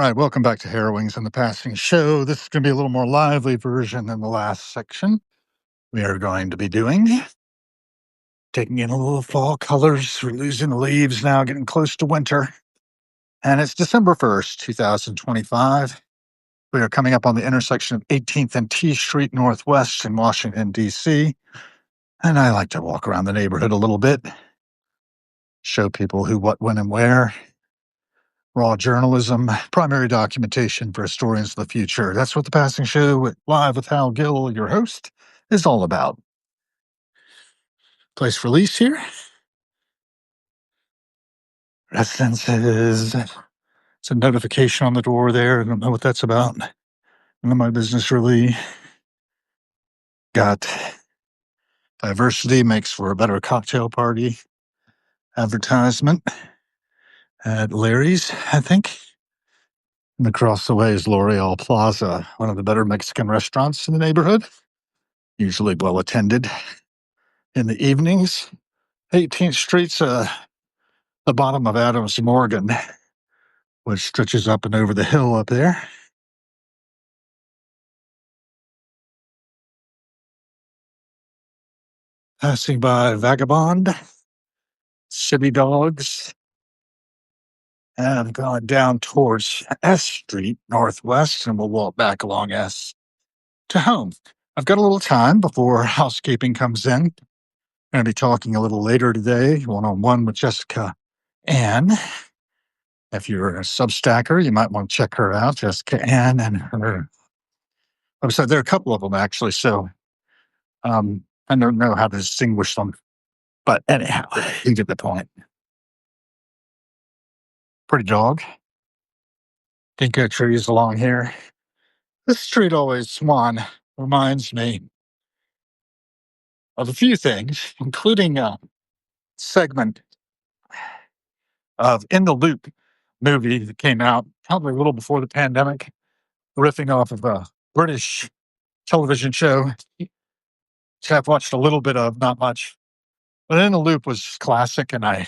right, welcome back to Harrowings and the Passing Show. This is going to be a little more lively version than the last section. We are going to be taking in a little fall colors. We're losing the leaves now, getting close to winter. And it's December 1st, 2025. We are coming up on the intersection of 18th and T Street Northwest in Washington, D.C. And I like to walk around the neighborhood a little bit, show people who, what, when, and where. Raw journalism, primary documentation for historians of the future. That's what the Passing Show, live with Hal Gill, your host, is all about. Place release here. Residences. It's a notification on the door there. I don't know what that's about. None of my business really. Got diversity makes for a better cocktail party. Advertisement at Larry's, I think. And across the way is L'Oreal Plaza, one of the better Mexican restaurants in the neighborhood. Usually well attended in the evenings. 18th Street's the bottom of Adams Morgan, which stretches up and over the hill up there. Passing by Vagabond, City Dogs, and I'm going down towards S Street Northwest, and we'll walk back along S to home. I've got a little time before housekeeping comes in. I'm going to be talking a little later today, one-on-one with Jessica Ann. If you're a Substacker, you might want to check her out, Jessica Ann and her website. There are a couple of them, actually, so I don't know how to distinguish them. But anyhow, you get the point. Pretty dog. Ginkgo trees along here. This street always, Swan, reminds me of a few things, including a segment of In the Loop movie that came out probably a little before the pandemic, riffing off of a British television show, which I've watched a little bit of, not much. But In the Loop was classic, and I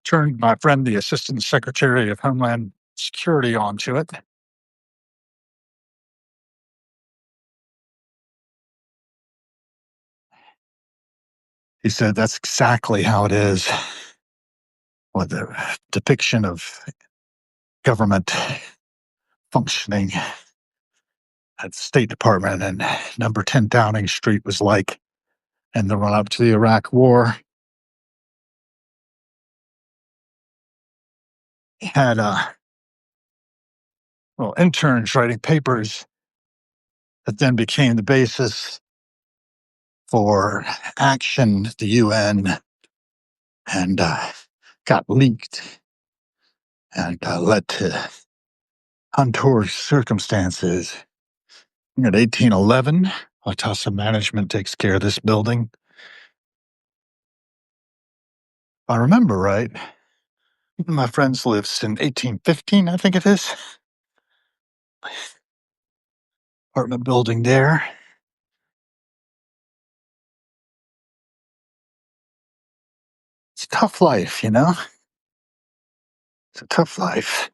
turned my friend, the Assistant Secretary of Homeland Security, onto it. He said that's exactly how it is. With the depiction of government functioning at the State Department and number 10 Downing Street was like in the run up to the Iraq War. He had interns writing papers that then became the basis for action at the UN and got leaked and led to untoward circumstances. At 1811, Watassa Management takes care of this building. If I remember right, my friends lives in 1815, I think it is. Apartment building there. It's a tough life, you know? It's a tough life.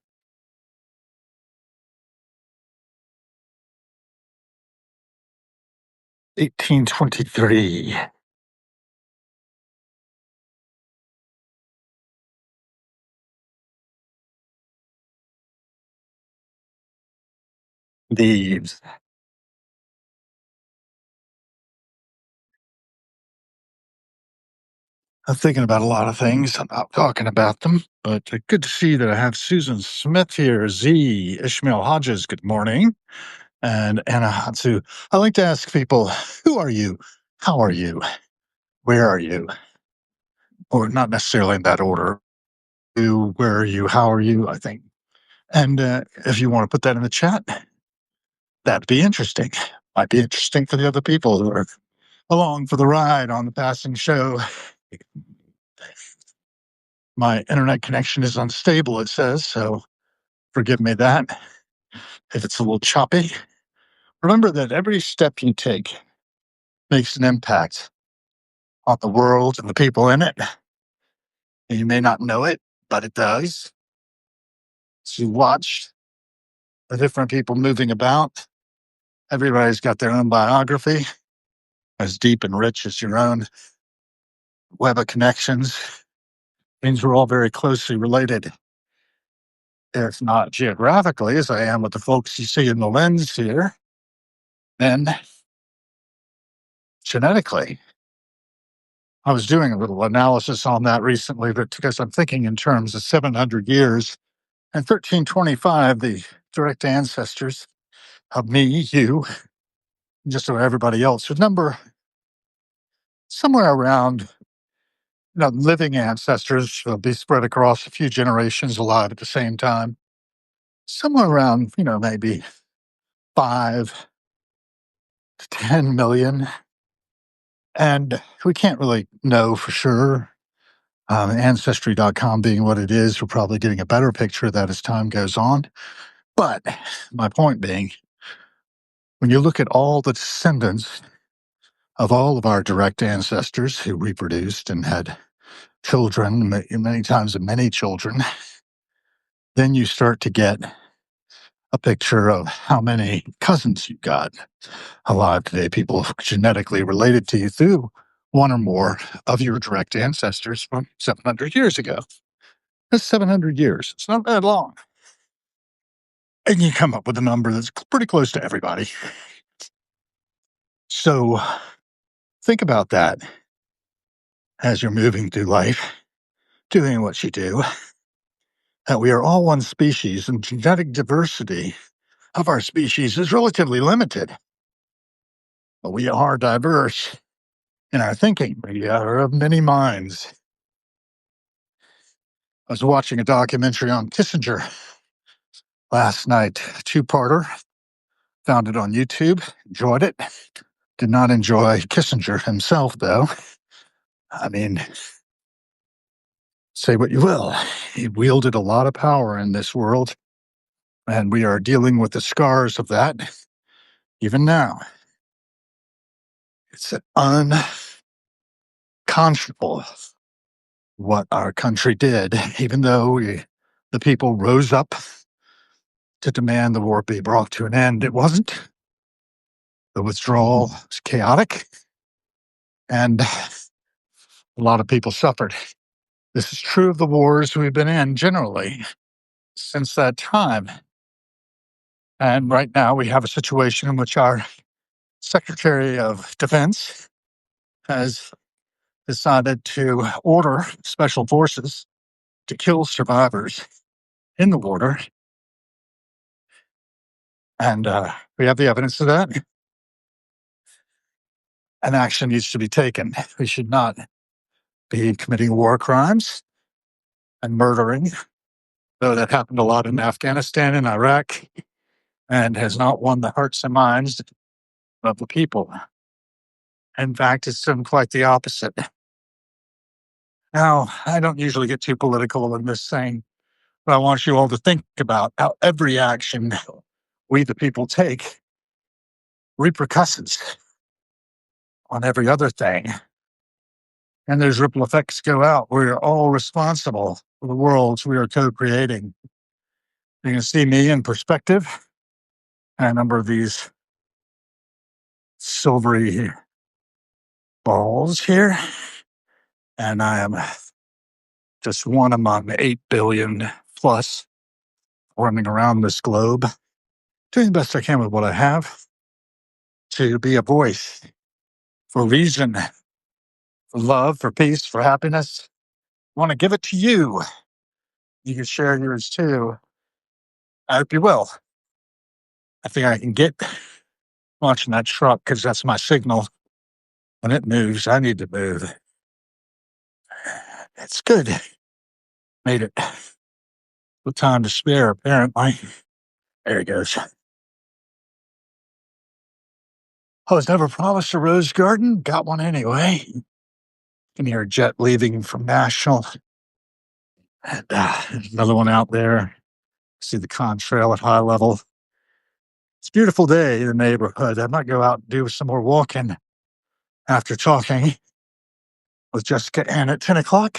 $18.23. Leaves. I'm thinking about a lot of things. I'm not talking about them, but good to see that I have Susan Smith here. Z. Ishmael Hodges, good morning. And Anna Hatsu. I like to ask people, who are you? How are you? Where are you? Or not necessarily in that order. Who, where are you? How are you? I think. And if you want to put that in the chat, that'd be interesting. Might be interesting for the other people who are along for the ride on the Passing Show. My internet connection is unstable, it says, so forgive me that if it's a little choppy. Remember that every step you take makes an impact on the world and the people in it. And you may not know it, but it does. So you watch the different people moving about. Everybody's got their own biography, as deep and rich as your own web of connections. Means we're all very closely related, if not geographically, as I am with the folks you see in the lens here, then genetically. I was doing a little analysis on that recently, but because I'm thinking in terms of 700 years and 1325, the direct ancestors of me, you, and just about everybody else would number somewhere around, living ancestors will be spread across a few generations alive at the same time, somewhere around, maybe 5 to 10 million. And we can't really know for sure. Ancestry.com being what it is, we're probably getting a better picture of that as time goes on. But my point being, when you look at all the descendants of all of our direct ancestors who reproduced and had children, many times many children, then you start to get a picture of how many cousins you've got alive today, people genetically related to you through one or more of your direct ancestors from 700 years ago. That's 700 years. It's not that long. And you come up with a number that's pretty close to everybody. So think about that as you're moving through life, doing what you do, that we are all one species and genetic diversity of our species is relatively limited. But we are diverse in our thinking. We are of many minds. I was watching a documentary on Kissinger last night, a two-parter. Found it on YouTube, enjoyed it. Did not enjoy Kissinger himself, though. I mean, say what you will. He wielded a lot of power in this world, and we are dealing with the scars of that even now. It's unconscionable what our country did, even though the people rose up to demand the war be brought to an end. It wasn't. The withdrawal was chaotic, and a lot of people suffered. This is true of the wars we've been in generally since that time. And right now we have a situation in which our Secretary of Defense has decided to order special forces to kill survivors in the border. And we have the evidence of that. And action needs to be taken. We should not be committing war crimes and murdering, though that happened a lot in Afghanistan and Iraq and has not won the hearts and minds of the people. In fact, it's done quite the opposite. Now, I don't usually get too political in this thing, but I want you all to think about how every action we, the people, take repercussions on every other thing. And those ripple effects go out. We're all responsible for the worlds we are co-creating. You can see me in perspective and a number of these silvery balls here. And I am just one among 8 billion plus running around this globe, doing the best I can with what I have to be a voice for reason, for love, for peace, for happiness. I want to give it to you. You can share yours too. I hope you will. I think I can get watching that truck because that's my signal. When it moves, I need to move. It's good. Made it. With time to spare, apparently. There it goes. I was never promised a rose garden. Got one anyway. You can hear a jet leaving from National. And there's another one out there. See the contrail at high level. It's a beautiful day in the neighborhood. I might go out and do some more walking after talking with Jessica Ann at 10 o'clock.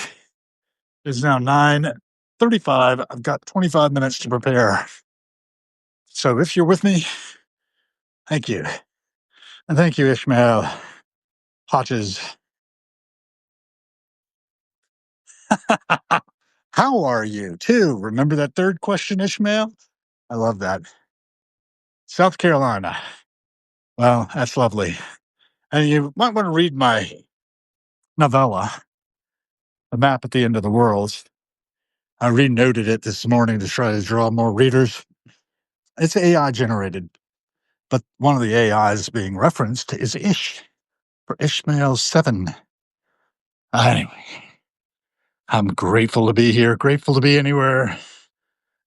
It's now 9:35. I've got 25 minutes to prepare. So if you're with me, thank you. And thank you, Ishmael Hodges. How are you, too? Remember that third question, Ishmael? I love that. South Carolina. Well, that's lovely. And you might want to read my novella, The Map at the End of the World. I renoted it this morning to try to draw more readers. It's AI generated, but one of the AIs being referenced is Ish for Ishmael 7. Anyway, I'm grateful to be here, grateful to be anywhere.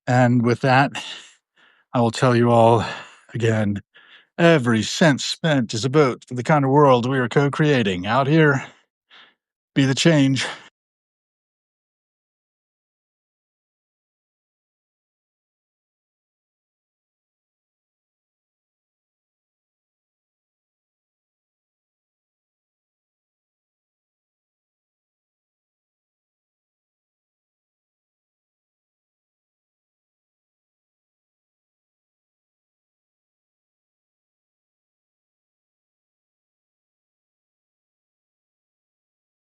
And with that, I will tell you all again, every cent spent is a vote for the kind of world we are co-creating. Out here, be the change.